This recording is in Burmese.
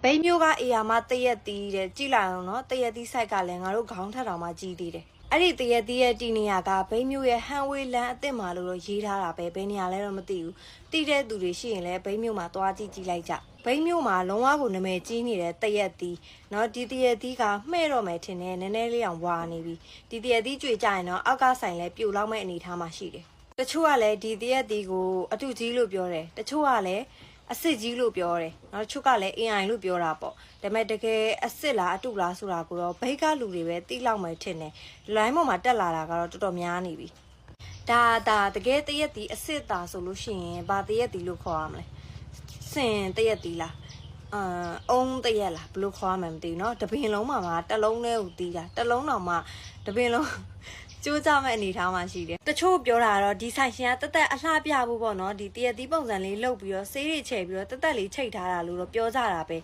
ဘိန်းမျိုးကအေယာမတရက်တီးတဲ့ကြည်လာအောင်နော်တရက်တီးဆိုင်ကလည်းငါတို့ခေါင်းထက်တောင်မှကြီးသေးတယ်အဲ့ဒီတရက်တီးရဲ့တီနေရကဘိန်းမျိုးရဲ့ဟန်ဝေးလန်းအစ်စ်မှာလို့ရေးထားတာပဲဘယ်နေရာလဲတော့မသိဘူးတီးတဲ့သူတွေရှိရင်လည်းဘိန်းမျိုးမှာသွားကြည့်လိုက်ကြဘိန်းမျိုးမှာလုံးဝကိုနာမည်ကြီးနေတဲ့တရက်တီးနော်ဒီတရက်တီးကမှဲ့တော့မယ်ထင်တယ်နည်းနည်းလေးအောင်ဝါနေပြီဒီတရက်တီးကြွေကြရင်တော့အောက်ကဆိုင်လဲပြိုလောက်မဲ့အနေထားမှာရှိတယ်တချို့ကလည်းဒီတရက်တီးကိုအတူကြီးလို့ပြောတယ်တချို့ကလည်းအစ်စ်ကြီးလို့ပြောတယ်နော်ချုပ်ကလည်း AI လို့ပြောတာပေါ့ဒါပေမဲ့တကယ်အစ်စ်လားအတူလားဆိုတာကိုတော့ဘိတ်ကလူတွေပဲသိလောက်မယ်ထင်တယ် line ပေါ်မှာတက်လာတာကတော့တော်တော်များနေပြီဒါတကယ်တရက်တီအစ်စ်သားဆိုလို့ရှိရင်ဘာတရက်တီလို့ခေါ်ရမလဲစင်တရက်တီလားအုံးတရက်လားဘယ်လိုခေါ်ရမှန်းမသိဘူးเนาะတပင်လုံးမှာတစ်လုံးနဲ့ကိုတီးတာတစ်လုံးတော့မှတပင်လုံးကျိုးကြမဲ့အနေထားမှရှိတယ်တချို့ပြောတာတော့ဒီဆိုင်ရှင်ကတက်အလှပြဖို့ပေါ့နော်ဒီတရက်တီးပုံစံလေးလုပ်ပြီးတော့ဆေးတွေချဲ့ပြီးတော့တက်လေးချိတ်ထားတာလို့တော့ပြောကြတာပဲ